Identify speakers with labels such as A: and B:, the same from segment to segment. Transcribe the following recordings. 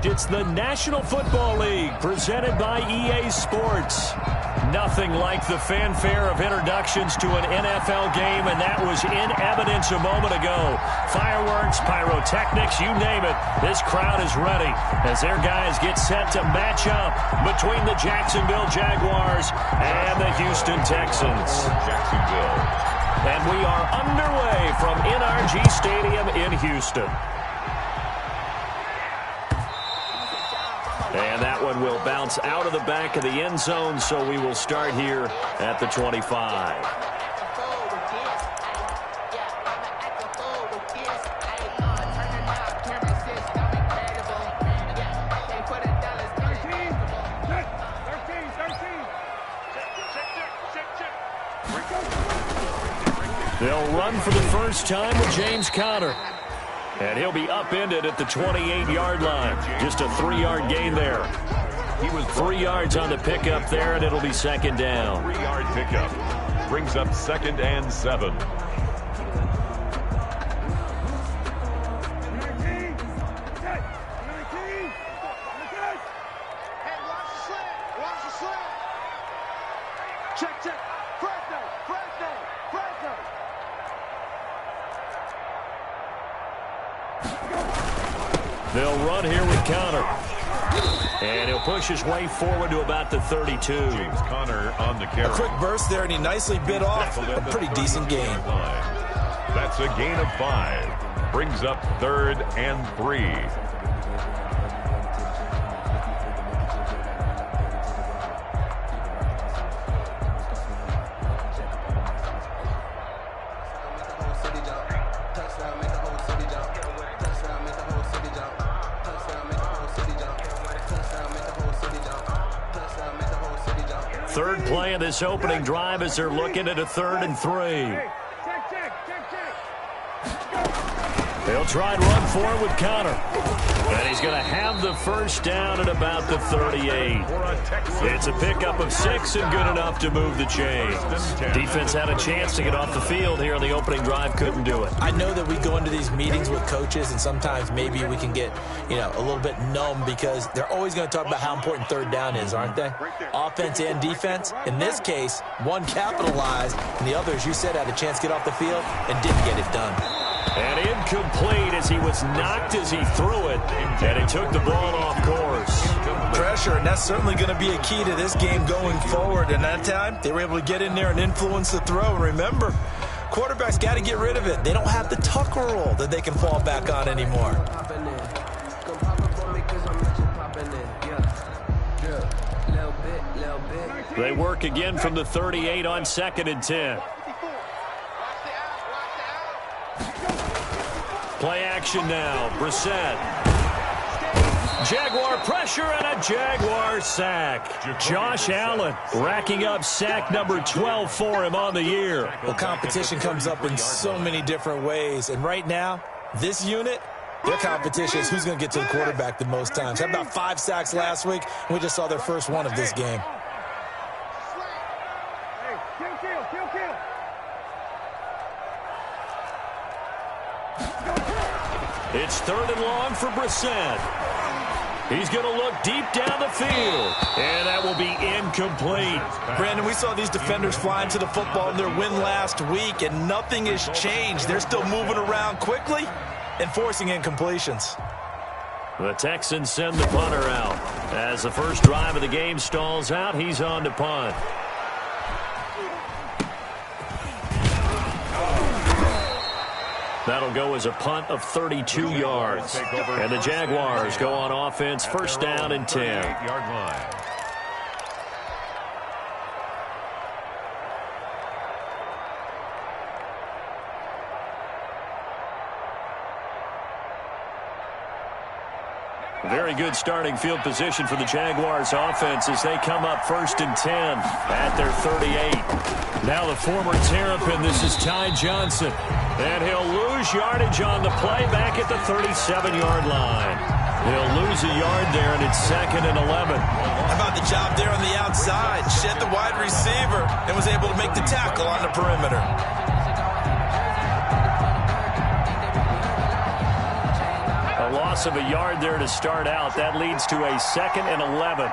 A: It's the National Football League presented by EA Sports. Nothing like the fanfare of introductions to an NFL game, and that was in evidence a moment ago. Fireworks, pyrotechnics, you name it. This crowd is ready as their guys get set to match up between the Jacksonville Jaguars and the Houston Texans. And we are underway from NRG Stadium in Houston. And that one will bounce out of the back of the end zone, so we will start here at the 25. They'll run for the first time with James Conner. And he'll be upended at the 28-yard line. Just a 3-yard gain there. He was 3 yards on the pickup there, and it'll be second down.
B: 3-yard pickup. Brings up 2nd and 7.
A: They'll run here with Conner. And he'll push his way forward to about the 32.
B: James Conner on the carry.
C: A quick burst there, and he nicely bit off a pretty decent gain.
B: That's a gain of 5. Brings up 3rd and 3.
A: Third play of this opening drive as they're looking at a 3rd and 3. They'll try and run forward with Conner. And he's going to have the first down at about the 38. It's a pickup of 6 and good enough to move the chains. Defense had a chance to get off the field here on the opening drive, couldn't do it.
C: I know that we go into these meetings with coaches, and sometimes maybe we can get, a little bit numb because they're always going to talk about how important 3rd down is, aren't they? Offense and defense. In this case, one capitalized, and the other, as you said, had a chance to get off the field and didn't get it done.
A: And incomplete as he was knocked as he threw it, and he took the ball off course.
C: Pressure, and that's certainly going to be a key to this game going forward. And that time, they were able to get in there and influence the throw. And remember, quarterbacks got to get rid of it. They don't have the tuck rule that they can fall back on anymore.
A: They work again from the 38 on 2nd and 10. Play action now. Brissett. Jaguar pressure and a Jaguar sack. Josh Allen racking up sack number 12 for him on the year.
C: Well, competition comes up in so many different ways. And right now, this unit, their competition is who's going to get to the quarterback the most times. Had about 5 sacks last week, and we just saw their first one of this game.
A: It's 3rd and long for Brissett. He's going to look deep down the field, and that will be incomplete.
C: Brandon, we saw these defenders flying to the football in their win last week, and nothing has changed. They're still moving around quickly and forcing incompletions.
A: The Texans send the punter out. As the first drive of the game stalls out, he's on to punt. That'll go as a punt of 32 yards. And the Jaguars go on offense, first down and 10.
B: 8-yard line.
A: Very good starting field position for the Jaguars offense as they come up first and 10 at their 38. Now the former Terrapin, this is Ty Johnson. And he'll lose yardage on the play back at the 37-yard line. He'll lose a yard there, and it's 2nd and 11.
C: How about the job there on the outside? Shed the wide receiver and was able to make the tackle on the perimeter.
A: A loss of a yard there to start out. That leads to a 2nd and 11.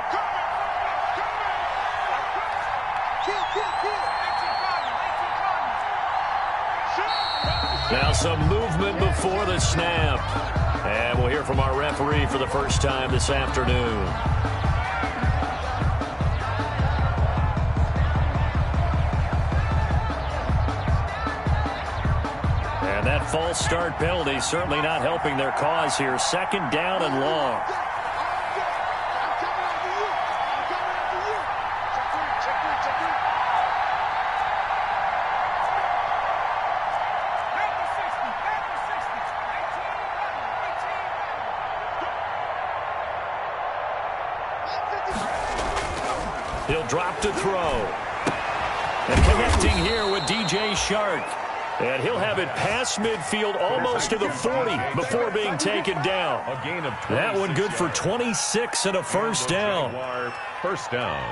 A: Now some movement before the snap. And we'll hear from our referee for the first time this afternoon. And that false start penalty certainly not helping their cause here. 2nd down and long. He'll drop to throw. And connecting here with DJ Shark. And he'll have it past midfield almost to the 40 before being taken down.
B: A gain of
A: that one good for 26 and a first down.
B: First down.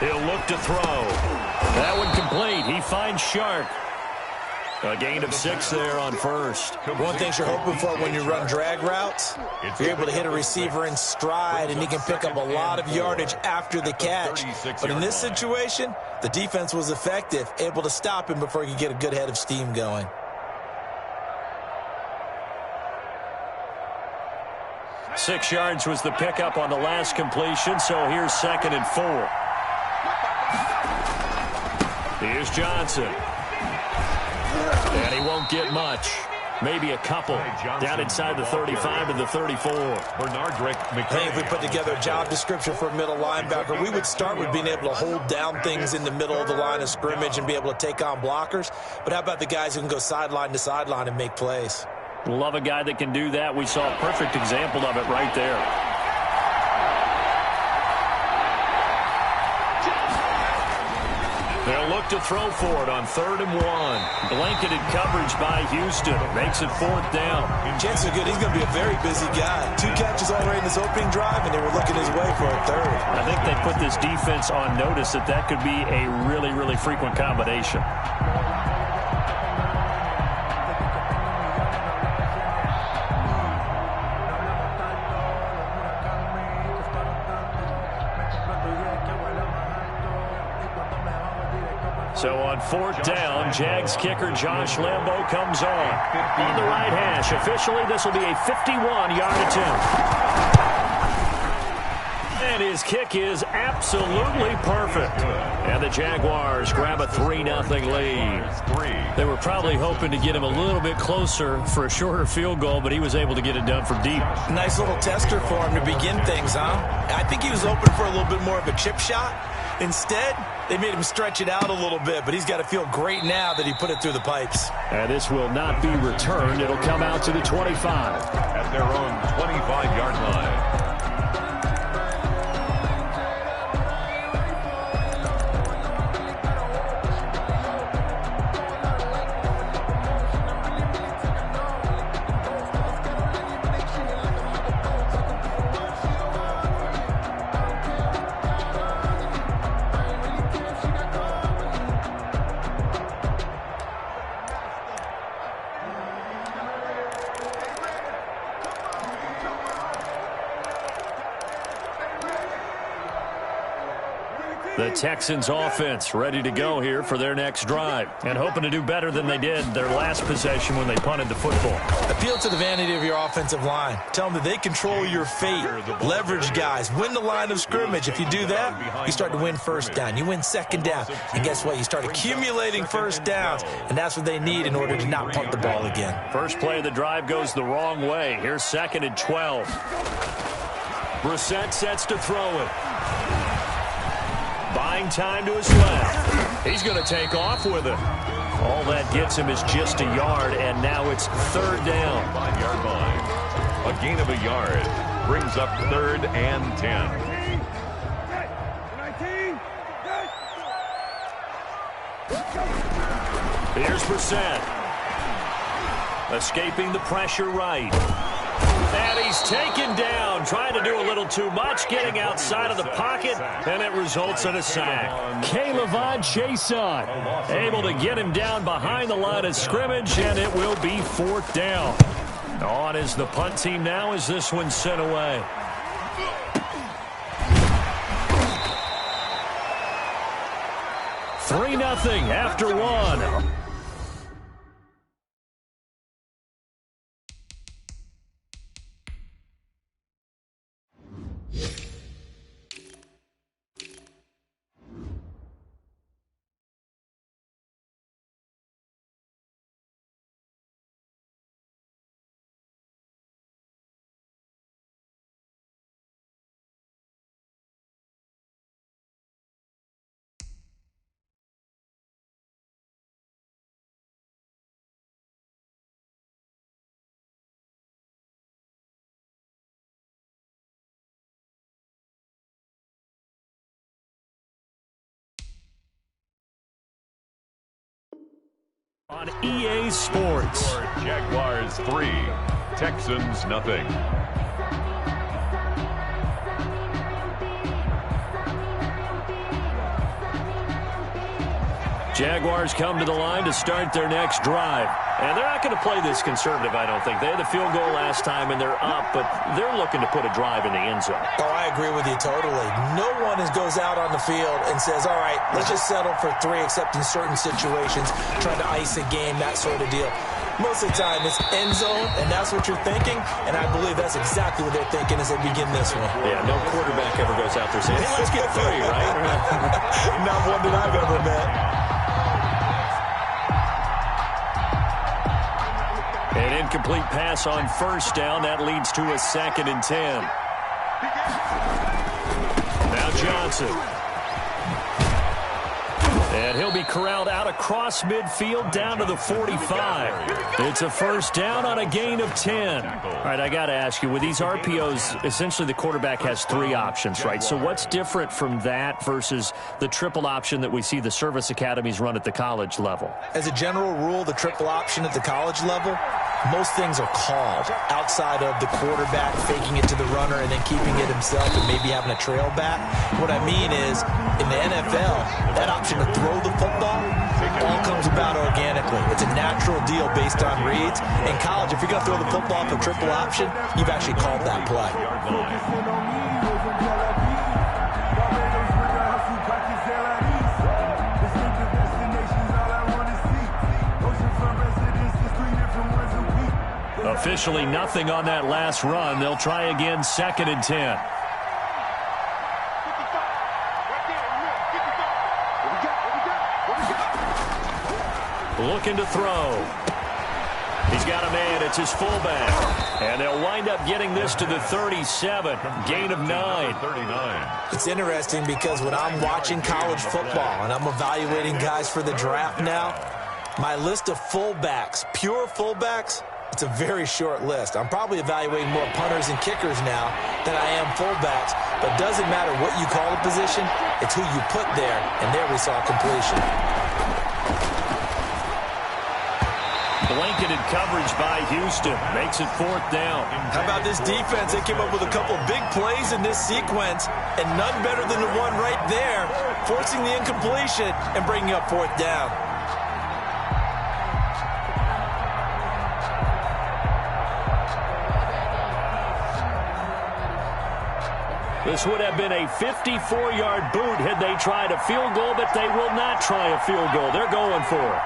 A: He'll look to throw. That one complete. He finds Shark. A gain of 6 there on first.
C: One thing you're hoping for when you run drag routes, you're able to hit a receiver in stride, and he can pick up a lot of yardage after the catch. But in this situation, the defense was effective, able to stop him before he could get a good head of steam going.
A: Six yards was the pickup on the last completion, so here's 2nd and 4. Here's Johnson. And he won't get much. Maybe a couple. Down inside the 35 to the 34.
C: I think if we put together a job description for a middle linebacker, we would start with being able to hold down things in the middle of the line of scrimmage and be able to take on blockers. But how about the guys who can go sideline to sideline and make plays?
A: Love a guy that can do that. We saw a perfect example of it right there. They'll look to throw for it on 3rd and 1. Blanketed coverage by Houston. Makes it 4th down.
C: Chances are good. He's going to be a very busy guy. 2 catches already in his opening drive, and they were looking his way for a 3rd.
A: I think they put this defense on notice that could be a really, really frequent combination. So on 4th down, Jags kicker Josh Lambo comes on the right hash. Officially, this will be a 51-yard attempt. And his kick is absolutely perfect. And the Jaguars grab a 3-0 lead. They were probably hoping to get him a little bit closer for a shorter field goal, but he was able to get it done from deep.
C: Nice little tester for him to begin things, huh? I think he was open for a little bit more of a chip shot. Instead, they made him stretch it out a little bit, but he's got to feel great now that he put it through the pipes.
A: And this will not be returned. It'll come out to the 25.
B: At their own 25-yard line.
A: The Texans offense ready to go here for their next drive and hoping to do better than they did their last possession when they punted the football.
C: Appeal to the vanity of your offensive line. Tell them that they control your fate. Leverage guys. Win the line of scrimmage. If you do that, you start to win 1st down. You win 2nd down. And guess what? You start accumulating 1st downs. And that's what they need in order to not punt the ball again.
A: First play of the drive goes the wrong way. Here's 2nd and 12. Brissett sets to throw it. Buying time to his left. He's going to take off with it. All that gets him is just a yard, and now it's 3rd down.
B: 5-yard line. A gain of a yard brings up 3rd and 10.
A: Here's Brissett. Escaping the pressure right. And he's taken down, trying to do a little too much, getting outside of the pocket, and it results in a sack. K'Lavon Chaisson able to get him down behind the line of scrimmage, and it will be 4th down. On is the punt team now as this one's sent away. Three 0 after one. On EA Sports.
B: Jaguars 3, Texans nothing.
A: Jaguars come to the line to start their next drive. And they're not going to play this conservative, I don't think. They had the field goal last time, and they're up, but they're looking to put a drive in the end zone.
C: Oh, I agree with you totally. No one goes out on the field and says, all right, let's just settle for 3, except in certain situations, trying to ice a game, that sort of deal. Most of the time, it's end zone, and that's what you're thinking, and I believe that's exactly what they're thinking as they begin this one.
A: Yeah, no quarterback ever goes out there saying, hey, let's get 3, right?
C: Not one that I've ever met.
A: An incomplete pass on first down. That leads to a 2nd and 10. Now Johnson. And he'll be corralled out across midfield down to the 45. It's a first down on a gain of 10. All right, I got to ask you, with these RPOs, essentially the quarterback has 3 options, right? So what's different from that versus the triple option that we see the service academies run at the college level?
C: As a general rule, the triple option at the college level, most things are called outside of the quarterback faking it to the runner and then keeping it himself and maybe having a trail back. What I mean is, in the NFL, that option to throw the football all comes about organically. It's a natural deal based on reads. In college, if you're going to throw the football for triple option, you've actually called that play.
A: Officially nothing on that last run. They'll try again, 2nd and 10. Looking to throw. He's got a man. It's his fullback. And they'll wind up getting this to the 37. Gain of 9.
B: 39.
C: It's interesting because when I'm watching college football and I'm evaluating guys for the draft now, my list of fullbacks, pure fullbacks, it's a very short list. I'm probably evaluating more punters and kickers now than I am fullbacks. But it doesn't matter what you call a position, it's who you put there. And there we saw completion.
A: Blanketed coverage by Houston. Makes it 4th down.
C: How about this defense? They came up with a couple big plays in this sequence, and none better than the one right there, forcing the incompletion and bringing up 4th down.
A: This would have been a 54-yard boot had they tried a field goal, but they will not try a field goal. They're going for it.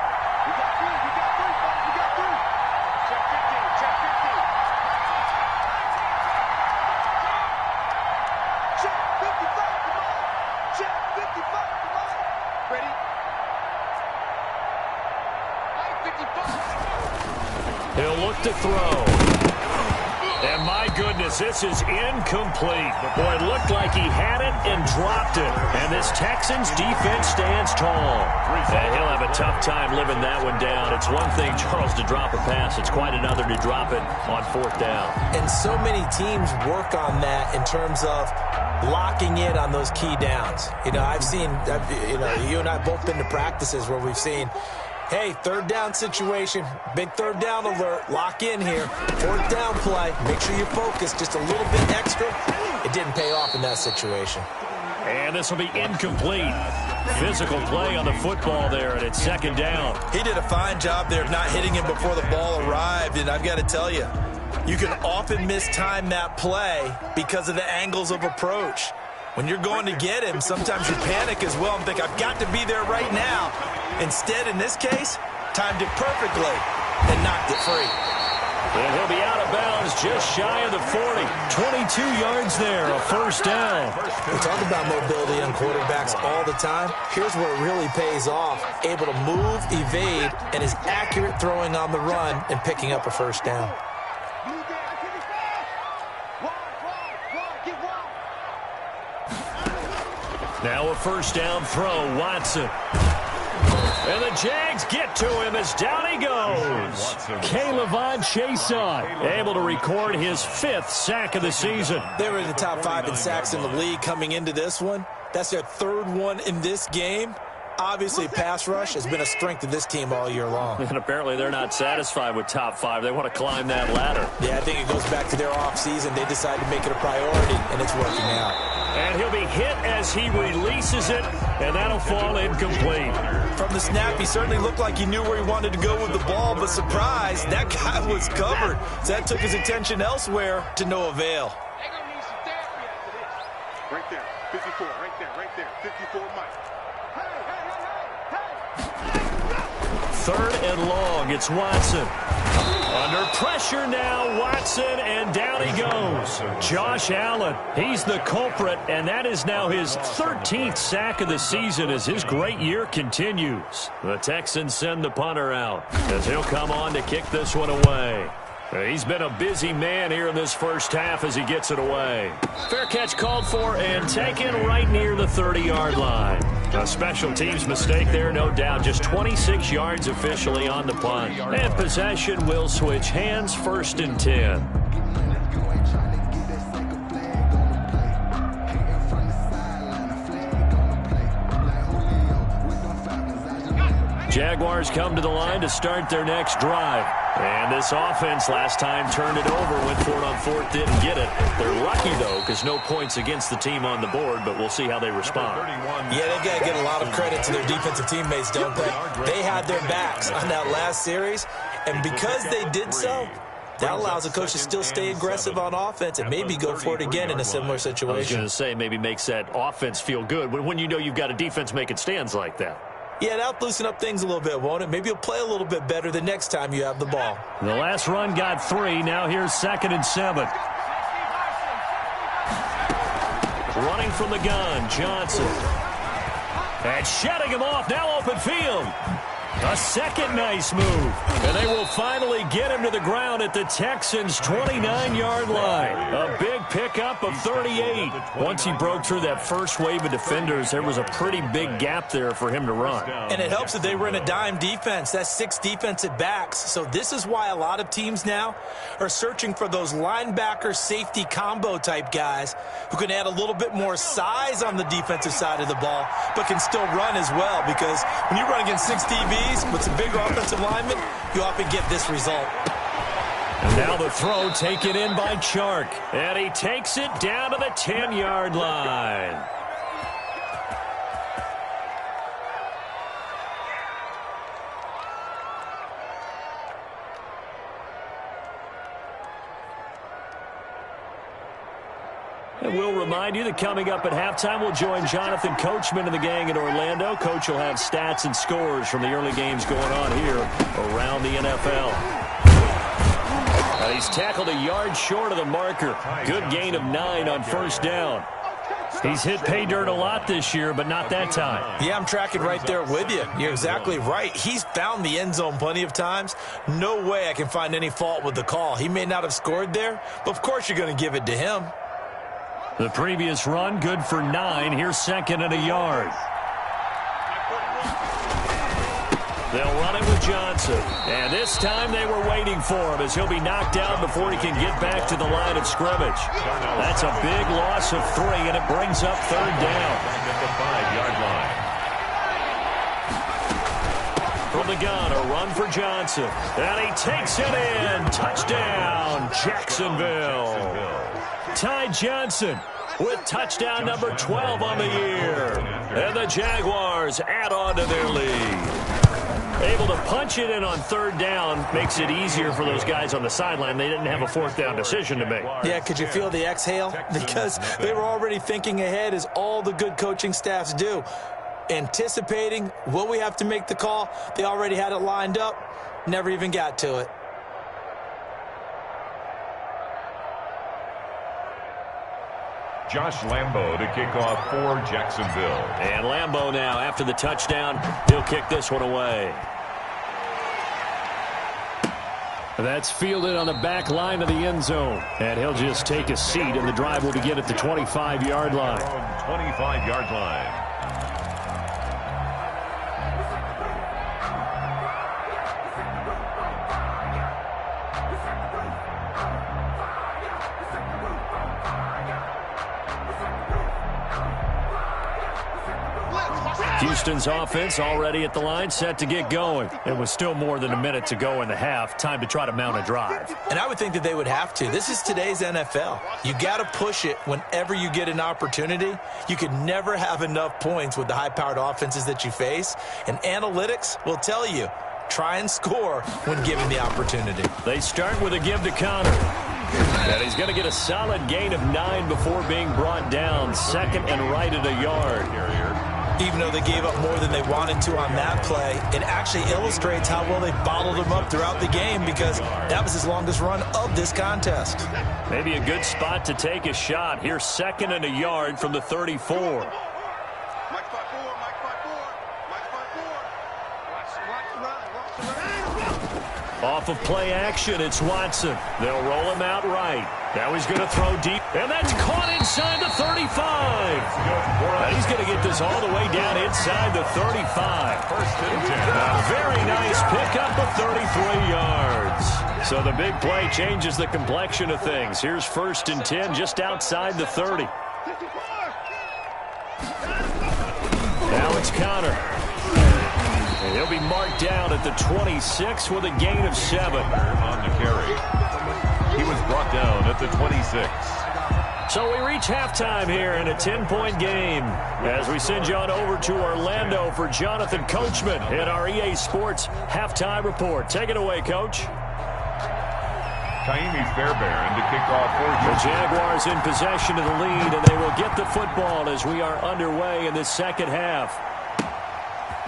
A: He'll look to throw. And my goodness, this is incomplete. Boy, it looked like he had it and dropped it. And this Texans defense stands tall. And he'll have a tough time living that one down. It's one thing, Charles, to drop a pass. It's quite another to drop it on 4th down.
C: And so many teams work on that in terms of locking in on those key downs. You know, I've seen, you and I both been to practices where we've seen Hey, third down situation. Big third down alert. Lock in here. Fourth down play. Make sure you're focused just a little bit extra. It didn't pay off in that situation.
A: And this will be incomplete. Physical play on the football there, and it's second down.
C: He did a fine job there of not hitting him before the ball arrived, and I've got to tell you, you can often mistime that play because of the angles of approach. When you're going to get him, sometimes you panic as well and think, I've got to be there right now. Instead, in this case, timed it perfectly and knocked it free.
A: And he'll be out of bounds just shy of the 40. 22 yards there, a first down.
C: We talk about mobility on quarterbacks all the time. Here's where it really pays off. Able to move, evade, and is accurate throwing on the run and picking up a first down.
A: Now a first down throw, Watson. And the Jags get to him as down he goes. K'Lavon Chaisson able to record his 5th sack of the season.
C: They were in the top 5 in sacks in the league coming into this one. That's their 3rd one in this game. Obviously, pass rush has been a strength of this team all year long.
A: And apparently they're not satisfied with top 5. They want to climb that ladder.
C: Yeah, I think it goes back to their offseason. They decided to make it a priority, and it's working out.
A: And he'll be hit as he releases it, and that'll fall incomplete.
C: From the snap, he certainly looked like he knew where he wanted to go with the ball, but surprise, that guy was covered. So that took his attention elsewhere to no avail.
D: They're going to need some therapy after this. Right there, 54, right there, 54 Mike.
A: Third and long, it's Watson. Under pressure now, Watson, and down he goes. Josh Allen, he's the culprit, and that is now his 13th sack of the season as his great year continues. The Texans send the punter out as he'll come on to kick this one away. He's been a busy man here in this first half as he gets it away. Fair catch called for and taken right near the 30-yard line. A special teams mistake there, no doubt. Just 26 yards officially on the punt. And possession will switch hands, 1st and 10. Jaguars come to the line to start their next drive. And this offense last time turned it over, went for it on 4th, didn't get it. They're lucky, though, because no points against the team on the board, but we'll see how they respond.
C: Yeah, they've got to get a lot of credit to their defensive teammates, don't they? They had their backs on that last series, and because they did so, that allows the coach to still stay aggressive on offense and maybe go for it again in a similar situation.
A: I was going to say, maybe makes that offense feel good when you know you've got a defense making stands like that.
C: Yeah, that'll loosen up things a little bit, won't it? Maybe you'll play a little bit better the next time you have the ball.
A: The last run got 3. Now here's 2nd and 7. Running from the gun, Johnson. And shutting him off, now open field. A second nice move. And they will finally get him to the ground at the Texans' 29-yard line. A big pickup of 38. Once he broke through that first wave of defenders, there was a pretty big gap there for him to run.
C: And it helps that they were in a dime defense. That's 6 defensive backs. So this is why a lot of teams now are searching for those linebacker safety combo type guys who can add a little bit more size on the defensive side of the ball, but can still run as well. Because when you run against 6 DBs, with some bigger offensive linemen, you often get this result.
A: And now the throw taken in by Chark. And he takes it down to the 10-yard line. And we'll remind you that coming up at halftime, we'll join Jonathan Coachman and the gang in Orlando. Coach will have stats and scores from the early games going on here around the NFL. He's tackled a yard short of the marker. Good gain of 9 on first down. He's hit pay dirt a lot this year, but not that time.
C: Yeah, I'm tracking right there with you. You're exactly right. He's found the end zone plenty of times. No way I can find any fault with the call. He may not have scored there, but of course you're going to give it to him.
A: The previous run, good for 9. Here's 2nd and a yard. They'll run it with Johnson. And this time they were waiting for him as he'll be knocked down before he can get back to the line of scrimmage. That's a big loss of 3, and it brings up 3rd down.
B: Back at the 5-yard line.
A: From the gun, a run for Johnson. And he takes it in. Touchdown, Jacksonville. Ty Johnson with touchdown number 12 on the year. And the Jaguars add on to their lead. Able to punch it in on third down makes it easier for those guys on the sideline. They didn't have a fourth down decision to make.
C: Yeah, could you feel the exhale? Because they were already thinking ahead, as all the good coaching staffs do. Anticipating, will we have to make the call? They already had it lined up. Never even got to it.
B: Josh Lambo to kick off for Jacksonville.
A: And Lambo now, after the touchdown, he'll kick this one away. That's fielded on the back line of the end zone. And he'll just take a seat, and the drive will begin at the 25-yard line.
B: 25-yard line.
A: Houston's offense already at the line, set to get going. It was still more than a minute to go in the half. Time to try to mount a drive.
C: And I would think that they would have to. This is today's NFL. You got to push it whenever you get an opportunity. You can never have enough points with the high-powered offenses that you face. And analytics will tell you, try and score when given the opportunity.
A: They start with a give to Connor. And he's going to get a solid gain of 9 before being brought down. Second and right at a yard.
C: Even though they gave up more than they wanted to on that play, it actually illustrates how well they bottled him up throughout the game, because that was his longest run of this contest.
A: Maybe a good spot to take a shot. Here's second and a yard from the 34. Off of play action, it's Watson. They'll roll him out right. Now he's going to throw deep, and that's caught inside the 35. And he's going to get this all the way down inside the 35. A very nice pickup of 33 yards. So the big play changes the complexion of things. Here's first and 10 just outside the 30. Now it's Connor. And he'll be marked down at the 26 with a gain of 7.
B: On the carry. He was brought down at the 26.
A: So we reach halftime here in a 10-point game as we send you on over to Orlando for Jonathan Coachman in our EA Sports Halftime Report. Take it away, Coach.
B: Kaimi Fairbairn to kick off for
A: The Jaguars in possession of the lead, and they will get the football as we are underway in the second half.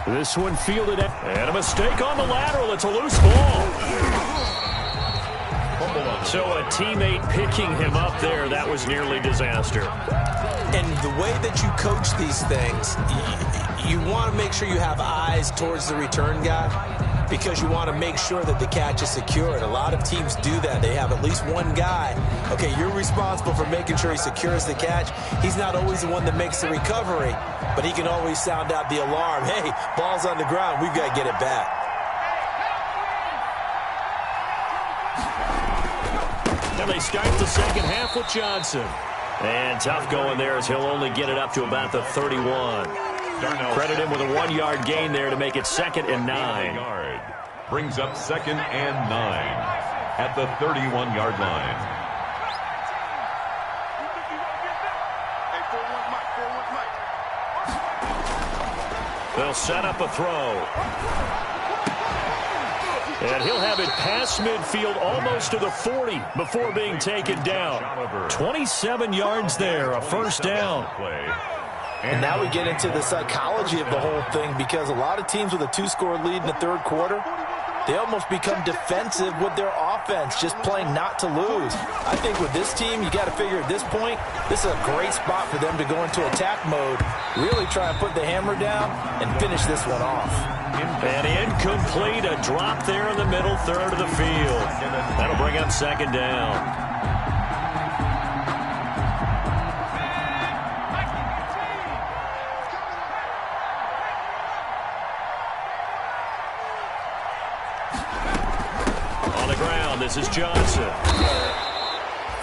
A: This one fielded, and a mistake on the lateral. It's a loose ball. So a teammate picking him up there, that was nearly disaster.
C: And the way that you coach these things, you want to make sure you have eyes towards the return guy, because you want to make sure that the catch is secured. A lot of teams do that. They have at least one guy. Okay, you're responsible for making sure he secures the catch. He's not always the one that makes the recovery, but he can always sound out the alarm. Hey, ball's on the ground. We've got to get it back.
A: And they start the second half with Johnson. And tough going there as he'll only get it up to about the 31. Credit him with a 1-yard gain there to make it second and 9.
B: Brings up second and 9 at the 31-yard line.
A: They'll set up a throw. And he'll have it past midfield almost to the 40 before being taken down. 27 yards there, a first down.
C: And now we get into the psychology of the whole thing, because a lot of teams with a 2-score lead in the third quarter, they almost become defensive with their offense, just playing not to lose. I think with this team, you got to figure at this point, this is a great spot for them to go into attack mode, really try and put the hammer down and finish this one off.
A: And incomplete, a drop there in the middle third of the field. That'll bring up second down. This is Johnson.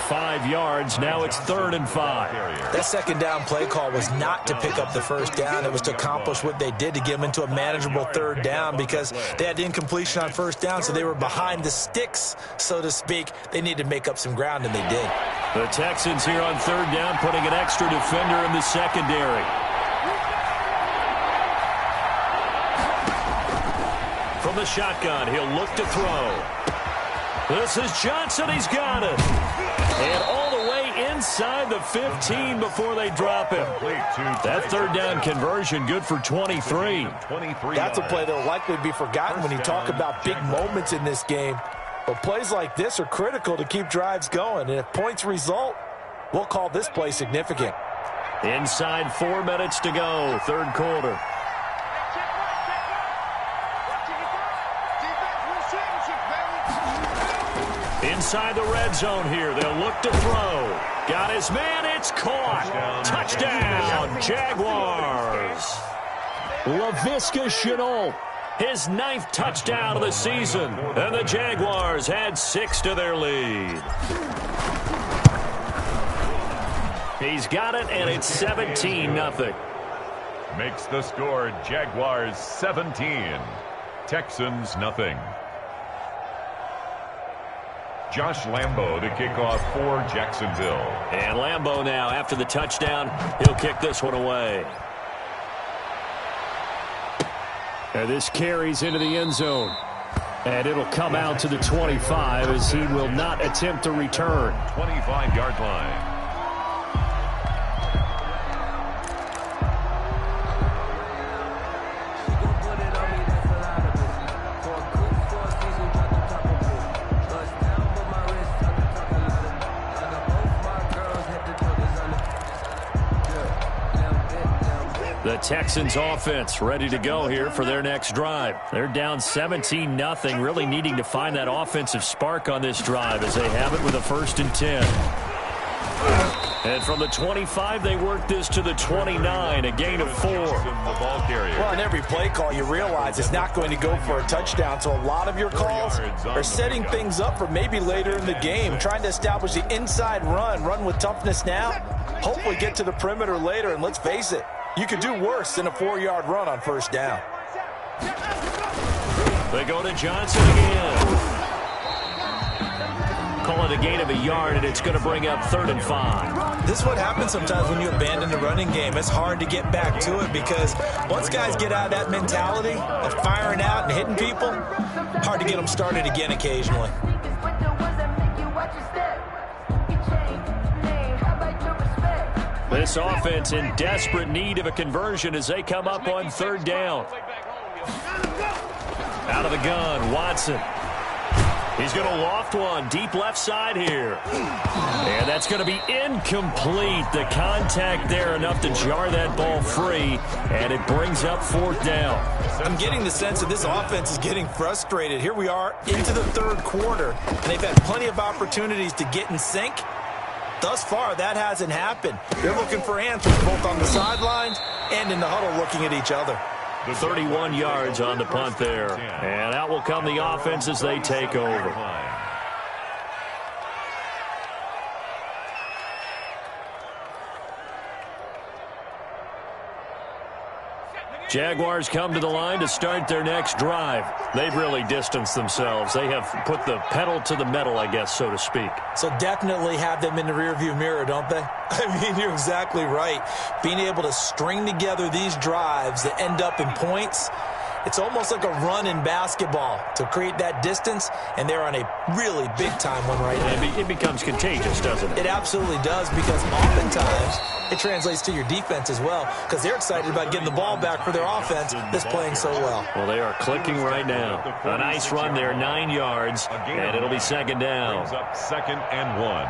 A: 5 yards. Now it's 3rd and 5.
C: That second down play call was not to pick up the first down. It was to accomplish what they did, to get them into a manageable 3rd down, because they had incompletion on first down, so they were behind the sticks, so to speak. They needed to make up some ground, and they did.
A: The Texans here on 3rd down, putting an extra defender in the secondary. From the shotgun, he'll look to throw. This is Johnson. He's got it. And all the way inside the 15 before they drop him. That 3rd down conversion good for 23.
C: That's a play that will likely be forgotten when you talk about big moments in this game. But plays like this are critical to keep drives going. And if points result, we'll call this play significant.
A: Inside 4 minutes to go, 3rd quarter. Inside the red zone here. They'll look to throw. Got his man. It's caught. Touchdown, Jaguars. Laviska Shenault, his 9th touchdown of the season. And the Jaguars add 6 to their lead. He's got it, and it's 17-0.
B: Makes the score Jaguars 17, Texans nothing. Josh Lambo to kick off for Jacksonville.
A: And Lambo now, after the touchdown, he'll kick this one away. And this carries into the end zone. And it'll come out to the 25 as he will not attempt to return.
B: 25-yard line.
A: The Texans offense ready to go here for their next drive. They're down 17-0, really needing to find that offensive spark on this drive as they have it with a 1st and 10. And from the 25, they work this to the 29, a gain of 4.
C: Well, in every play call, you realize it's not going to go for a touchdown, so a lot of your calls are setting things up for maybe later in the game, trying to establish the inside run with toughness now, hopefully get to the perimeter later, and let's face it, you could do worse than a 4-yard run on 1st down.
A: They go to Johnson again. Call it a gain of a yard, and it's going to bring up 3rd and 5.
C: This is what happens sometimes when you abandon the running game. It's hard to get back to it because once guys get out of that mentality of firing out and hitting people, hard to get them started again occasionally.
A: This offense in desperate need of a conversion as they come up on 3rd down. Out of the gun, Watson. He's going to loft one deep left side here. And that's going to be incomplete. The contact there enough to jar that ball free, and it brings up 4th down.
C: I'm getting the sense that this offense is getting frustrated. Here we are into the 3rd quarter, and they've had plenty of opportunities to get in sync. Thus far, that hasn't happened. They're looking for answers both on the sidelines and in the huddle looking at each other.
A: 31 yards on the punt there. And out will come the offense as they take over. Jaguars come to the line to start their next drive. They've really distanced themselves. They have put the pedal to the metal, I guess, so to speak.
C: So definitely have them in the rearview mirror, don't they? I mean, you're exactly right. Being able to string together these drives that end up in points, it's almost like a run in basketball to create that distance, and they're on a really big-time one right now.
A: It becomes contagious, doesn't it?
C: It absolutely does, because oftentimes it translates to your defense as well, because they're excited about getting the ball back for their offense that's playing so well.
A: Well, they are clicking right now. A nice run there, 9 yards, and it'll be 2nd down.
B: Brings up 2nd and 1.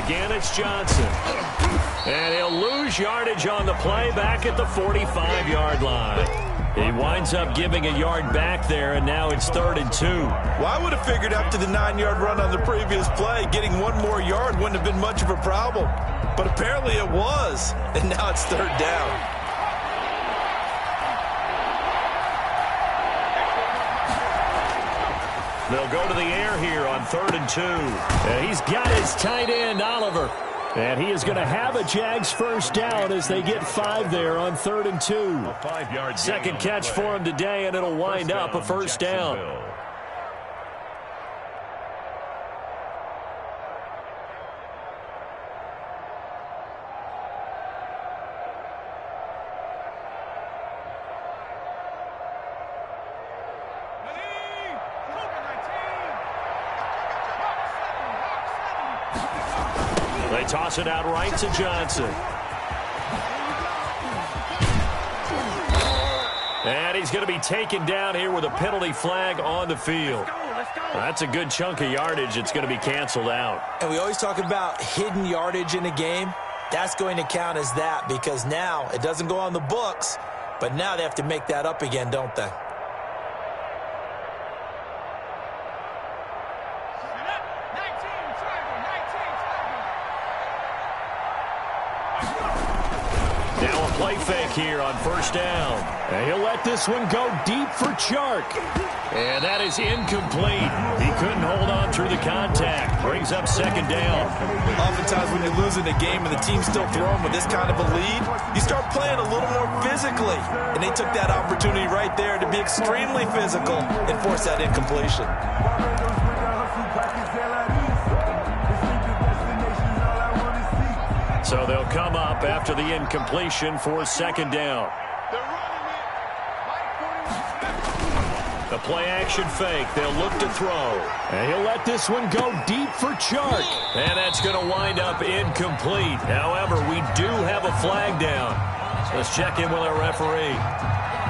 A: Again, it's Johnson. And he'll lose yardage on the play back at the 45-yard line. He winds up giving a yard back there, and now it's 3rd and 2.
C: Well, I would have figured after the 9-yard run on the previous play, getting one more yard wouldn't have been much of a problem. But apparently it was, and now it's 3rd down.
A: They'll go to the air here on 3rd and 2. And he's got his tight end, Oliver. And he is going to have a Jags first down as they get 5 there on 3rd and 2.
B: A 5-yard
A: Second catch for him today, and it'll wind up a first down. They toss it out right to Johnson. And he's going to be taken down here with a penalty flag on the field. That's a good chunk of yardage. It's going to be canceled out.
C: And we always talk about hidden yardage in a game. That's going to count as that because now it doesn't go on the books, but now they have to make that up again, don't they?
A: Now a play fake here on first down. And he'll let this one go deep for Chark. And that is incomplete. He couldn't hold on through the contact. Brings up 2nd down.
C: Oftentimes when you're losing a game and the team's still throwing with this kind of a lead, you start playing a little more physically. And they took that opportunity right there to be extremely physical and force that incompletion.
A: So they'll come up after the incompletion for 2nd down. The play-action fake. They'll look to throw. And he'll let this one go deep for Chark. And that's going to wind up incomplete. However, we do have a flag down. So let's check in with our referee.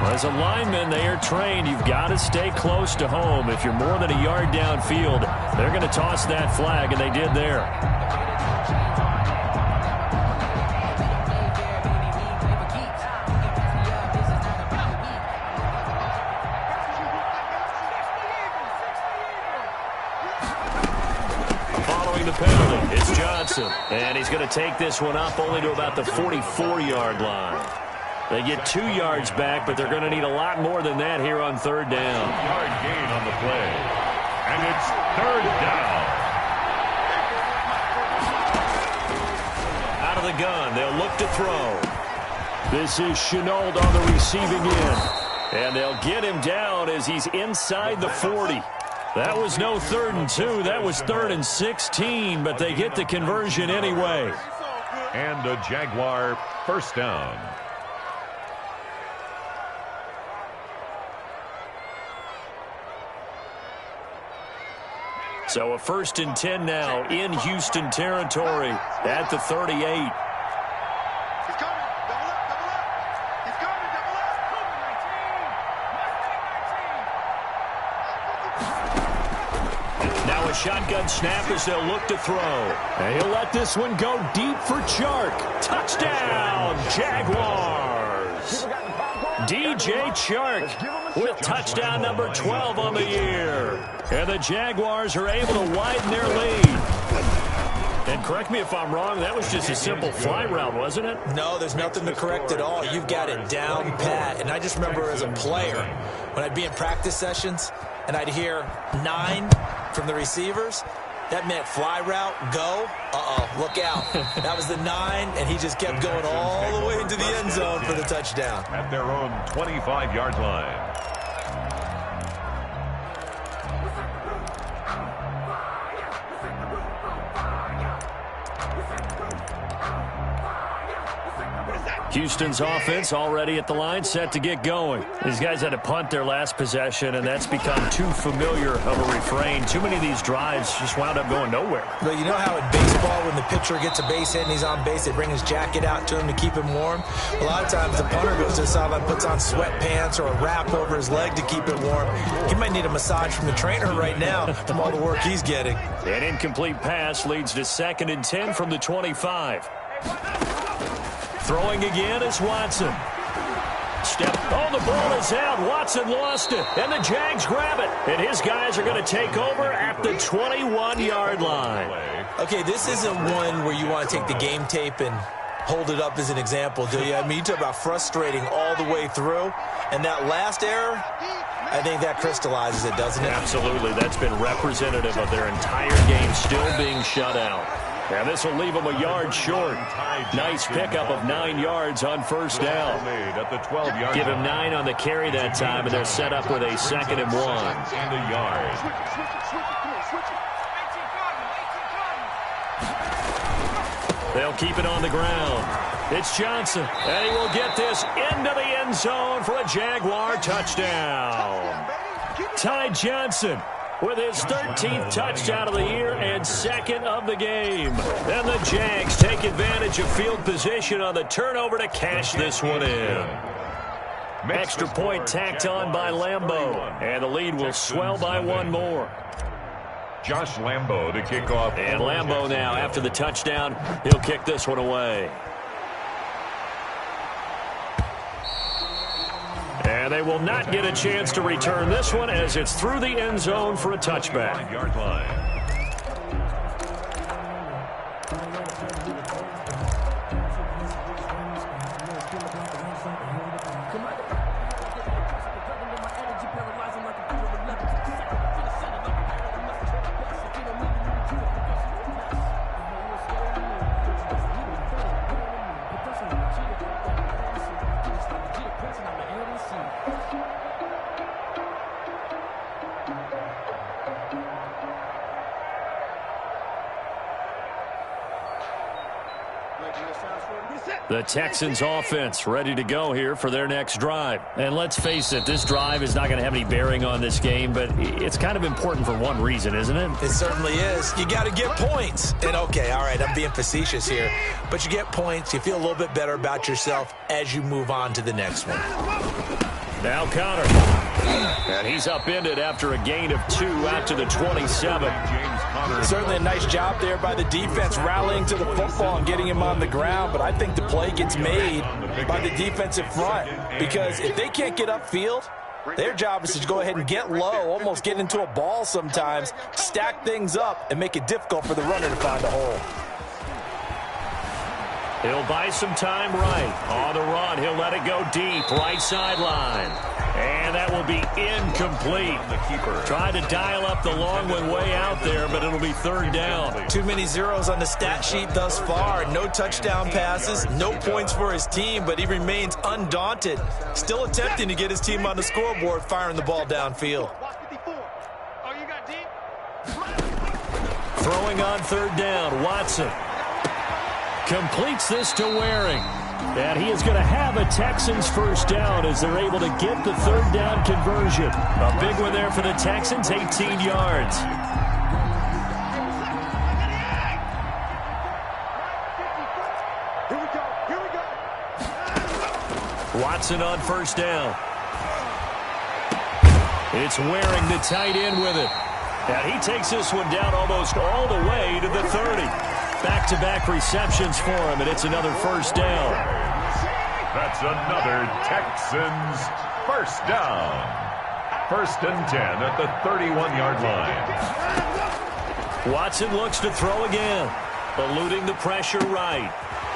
A: Well, as a lineman, they are trained. You've got to stay close to home. If you're more than a yard downfield, they're going to toss that flag, and they did there. The penalty. It's Johnson. And he's going to take this one up only to about the 44-yard line. They get 2 yards back, but they're going to need a lot more than that here on 3rd down.
B: Yard gain on the play. And it's 3rd down.
A: Out of the gun. They'll look to throw. This is Chenault on the receiving end. And they'll get him down as he's inside the 40. That was no 3rd and 2. That was 3rd and 16, but they get the conversion anyway.
B: And a Jaguar first down.
A: So a 1st and 10 now in Houston territory at the 38. Shotgun snap as they'll look to throw. And he'll let this one go deep for Chark. Touchdown, Jaguars. DJ Chark with touchdown number 12 on the year. And the Jaguars are able to widen their lead. And correct me if I'm wrong, that was just a simple fly route, wasn't it?
C: No, there's nothing to correct at all. You've got it down pat. And I just remember as a player, when I'd be in practice sessions, and I'd hear 9 from the receivers, that meant fly route, go, look out. That was the 9, and he just kept going all the way into the end zone for the touchdown.
B: At their own 25-yard line.
A: Houston's offense already at the line, set to get going. These guys had to punt their last possession, and that's become too familiar of a refrain. Too many of these drives just wound up going nowhere.
C: But you know how in baseball, when the pitcher gets a base hit and he's on base, they bring his jacket out to him to keep him warm? A lot of times the punter goes to the sideline, puts on sweatpants or a wrap over his leg to keep it warm. He might need a massage from the trainer right now from all the work he's getting.
A: An incomplete pass leads to 2nd and 10 from the 25. Throwing again is Watson. Step. Oh, the ball is out. Watson lost it. And the Jags grab it. And his guys are going to take over at the 21-yard line.
C: Okay, this isn't one where you want to take the game tape and hold it up as an example, do you? I mean, you talk about frustrating all the way through. And that last error, I think that crystallizes it, doesn't it?
A: Absolutely. That's been representative of their entire game still being shut out. And this will leave them a yard short. Nice pickup of 9 yards on first down. Give him 9 on the carry that time, and they're set up with a 2nd and 1.
B: And a yard.
A: They'll keep it on the ground. It's Johnson, and he will get this into the end zone for a Jaguar touchdown. Ty Johnson with his 13th touchdown of the year and 2nd of the game. And the Jags take advantage of field position on the turnover to cash this one in. Extra point tacked on by Lambeau, and the lead will swell by 1 more.
B: Josh Lambeau to kick off.
A: And Lambeau now, after the touchdown, he'll kick this one away. And they will not get a chance to return this one as it's through the end zone for a touchback.
B: Yard line.
A: The Texans offense ready to go here for their next drive. And let's face it, this drive is not going to have any bearing on this game, but it's kind of important for one reason, isn't it?
C: It certainly is. You got to get points. And okay, all right, I'm being facetious here, but you get points. You feel a little bit better about yourself as you move on to the next one.
A: Now Connor. And he's upended after a gain of 2 out to the 27.
C: Certainly a nice job there by the defense rallying to the football and getting him on the ground, but I think the play gets made by the defensive front because if they can't get upfield, their job is to go ahead and get low, almost get into a ball sometimes, stack things up, and make it difficult for the runner to find a hole.
A: He'll buy some time right. On the run, he'll let it go deep, right sideline. And that will be incomplete. The keeper tried to dial up the long one way out there, but it'll be 3rd down.
C: Too many zeros on the stat sheet thus far. No touchdown passes, no points for his team, but he remains undaunted. Still attempting to get his team on the scoreboard, firing the ball downfield.
A: Throwing on 3rd down, Watson. Completes this to Waring. And he is going to have a Texans first down as they're able to get the 3rd down conversion. A big one there for the Texans, 18 yards. Watson on first down. It's Waring, the tight end, with it. And he takes this one down almost all the way to the 30. Back-to-back receptions for him, and it's another first down.
B: That's another Texans first down. 1st and 10 at the 31-yard line.
A: Watson looks to throw again, eluding the pressure right.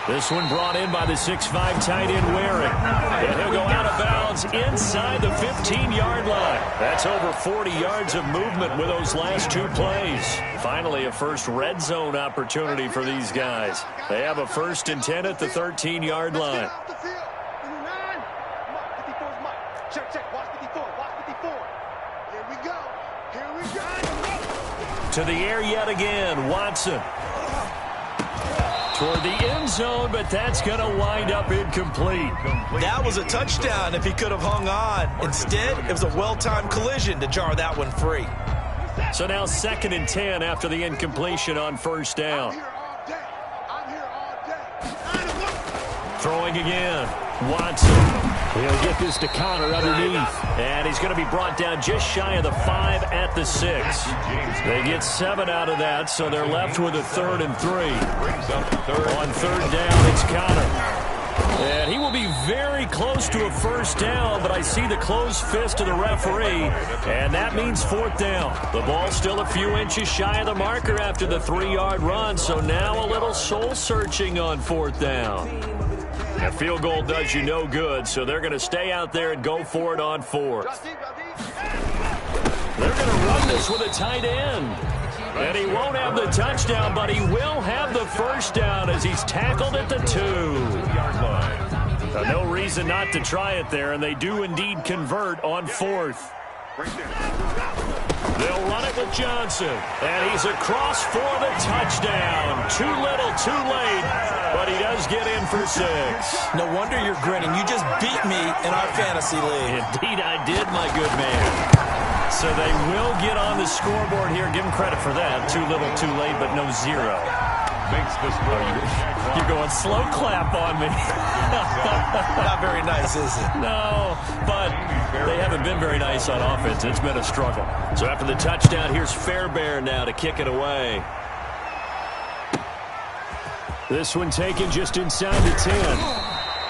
A: This one brought in by the 6'5" tight end Waring. And he'll go out of bounds inside the 15-yard line. That's over 40 yards of movement with those last 2 plays. Finally, a first red zone opportunity for these guys. They have a 1st and 10 at the 13-yard line. To the air yet again, Watson. Toward the end zone, but that's going to wind up incomplete.
C: That was a touchdown if he could have hung on. Instead, it was a well-timed collision to jar that one free.
A: So now 2nd and 10 after the incompletion on first down. Throwing again. Watson. He'll get this to Connor underneath. And he's going to be brought down just shy of the 5 at the 6. They get 7 out of that, so they're left with a 3rd and 3. On 3rd down, it's Connor. And he will be very close to a first down, but I see the closed fist of the referee, and that means fourth down. The ball's still a few inches shy of the marker after the 3-yard run, so now a little soul-searching on fourth down. A field goal does you no good, so they're going to stay out there and go for it on fourth. They're going to run this with a tight end. And he won't have the touchdown, but he will have the first down as he's tackled at the 2-yard line. No reason not to try it there, and they do indeed convert on fourth. They'll run it with Johnson, and he's across for the touchdown. Too little, too late, but he does get in for 6.
C: No wonder you're grinning. You just beat me in our fantasy league.
A: Indeed I did, my good man. So they will get on the scoreboard here. Give him credit for that. Too little, too late, but no 0.
B: Makes this
A: You're going slow clap on me.
C: Not very nice, is it?
A: No, but they haven't been very nice on offense. It's been a struggle. So after the touchdown, here's Fairbairn now to kick it away. This one taken just inside the 10.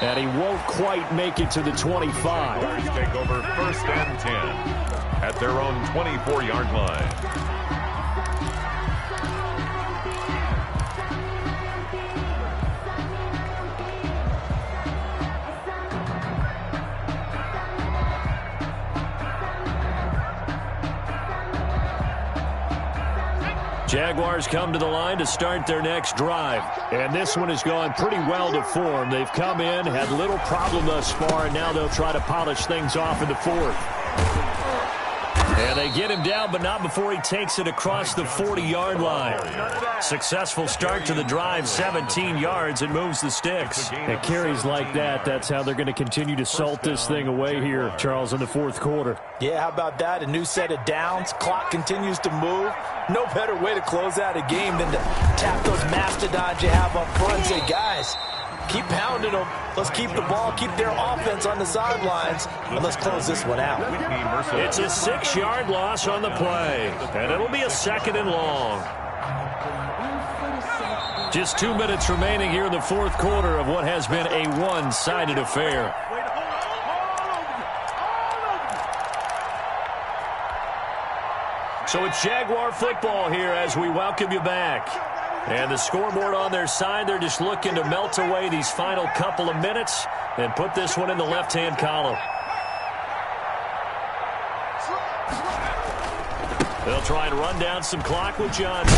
A: And he won't quite make it to the 25.
B: Take over first and 10 at their own 24-yard line.
A: Jaguars come to the line to start their next drive. And this one has gone pretty well to form. They've come in, had little problem thus far, and now they'll try to polish things off in the fourth. And they get him down, but not before he takes it across the 40-yard line. Successful start to the drive, 17 yards, and moves the sticks. And carries like that, that's how they're going to continue to salt this thing away here, Charles, in the fourth quarter.
C: Yeah, how about that? A new set of downs. Clock continues to move. No better way to close out a game than to tap those mastodons you have up front and say, guys, keep pounding them. Let's keep the ball, keep their offense on the sidelines, and let's close this one out.
A: It's a 6-yard loss on the play, and it'll be a 2nd and long. Just 2 minutes remaining here in the fourth quarter of what has been a one-sided affair. So it's Jaguar football here as we welcome you back. And the scoreboard on their side, they're just looking to melt away these final couple of minutes and put this one in the left-hand column. They'll try and run down some clock with Johnson.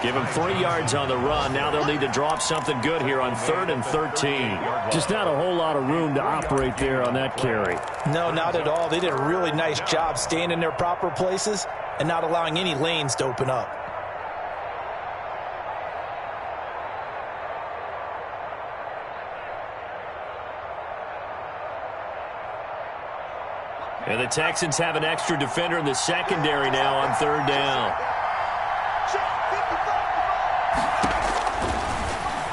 A: Give him 3 yards on the run. Now they'll need to drop something good here on 3rd and 13.
E: Just not a whole lot of room to operate there on that carry.
C: No, not at all. They did a really nice job staying in their proper places and not allowing any lanes to open up.
A: And the Texans have an extra defender in the secondary now on 3rd down.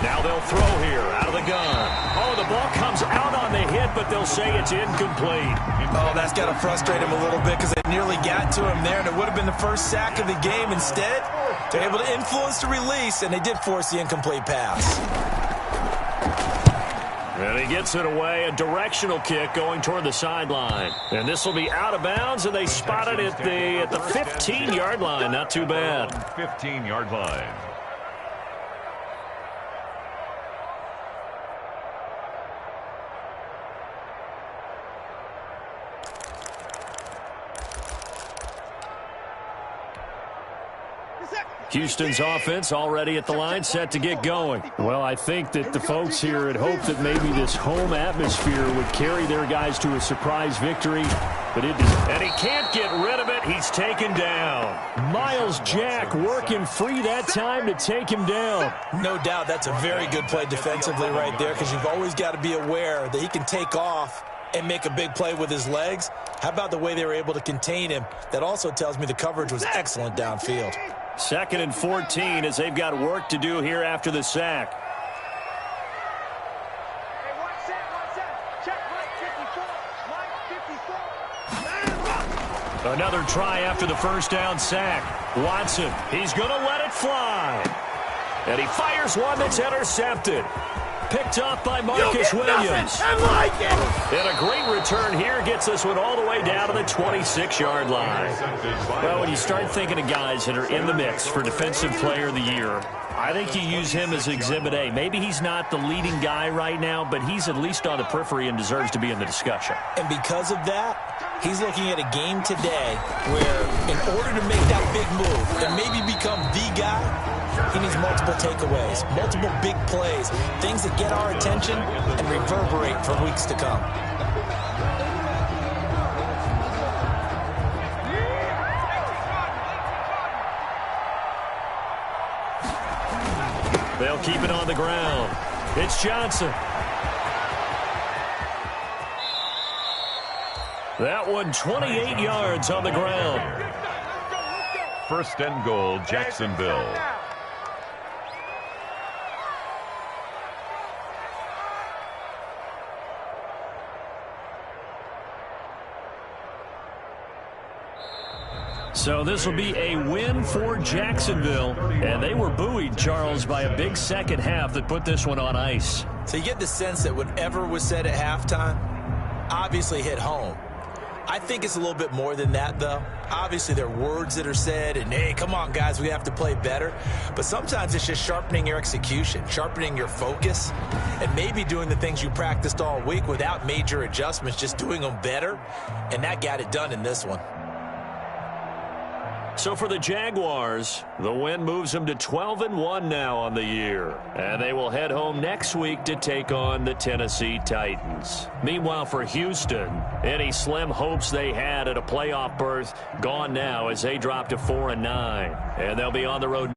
A: Now they'll throw here out of the gun. Oh, the ball comes out on the hit, but they'll say it's incomplete.
C: Oh, that's got to frustrate him a little bit because they nearly got to him there, and it would have been the first sack of the game. Instead, they're able to influence the release, and they did force the incomplete pass.
A: And he gets it away, a directional kick going toward the sideline. And this will be out of bounds, and they spot it at the 15-yard line. Not too bad.
B: 15-yard line.
A: Houston's offense already at the line, set to get going.
E: Well, I think that the folks here had hoped that maybe this home atmosphere would carry their guys to a surprise victory, but it doesn't.
A: And he can't get rid of it. He's taken down.
E: Miles Jack working free that time to take him down.
C: No doubt that's a very good play defensively right there because you've always got to be aware that he can take off and make a big play with his legs. How about the way they were able to contain him? That also tells me the coverage was excellent downfield.
A: 2nd and 14 as they've got work to do here after the sack. Another try after the first down sack. Watson, he's going to let it fly. And he fires one that's intercepted. Picked off by Marcus Williams. And a great return here gets this one all the way down to the 26-yard line. Well, when you start thinking of guys that are in the mix for Defensive Player of the Year, I think you use him as Exhibit A. Maybe he's not the leading guy right now, but he's at least on the periphery and deserves to be in the discussion.
C: And because of that, he's looking at a game today where in order to make that big move and maybe become the guy, he needs multiple takeaways, multiple big plays, things that get our attention and reverberate for weeks to come.
A: They'll keep it on the ground. It's Johnson. That one 28 yards on the ground.
B: First and goal, Jacksonville.
A: So this will be a win for Jacksonville. And they were buoyed, Charles, by a big second half that put this one on ice.
C: So you get the sense that whatever was said at halftime obviously hit home. I think it's a little bit more than that, though. Obviously, there are words that are said, and, hey, come on, guys, we have to play better. But sometimes it's just sharpening your execution, sharpening your focus, and maybe doing the things you practiced all week without major adjustments, just doing them better. And that got it done in this one.
A: So for the Jaguars, the win moves them to 12-1 now on the year. And they will head home next week to take on the Tennessee Titans. Meanwhile, for Houston, any slim hopes they had at a playoff berth gone now as they drop to 4-9. And they'll be on the road.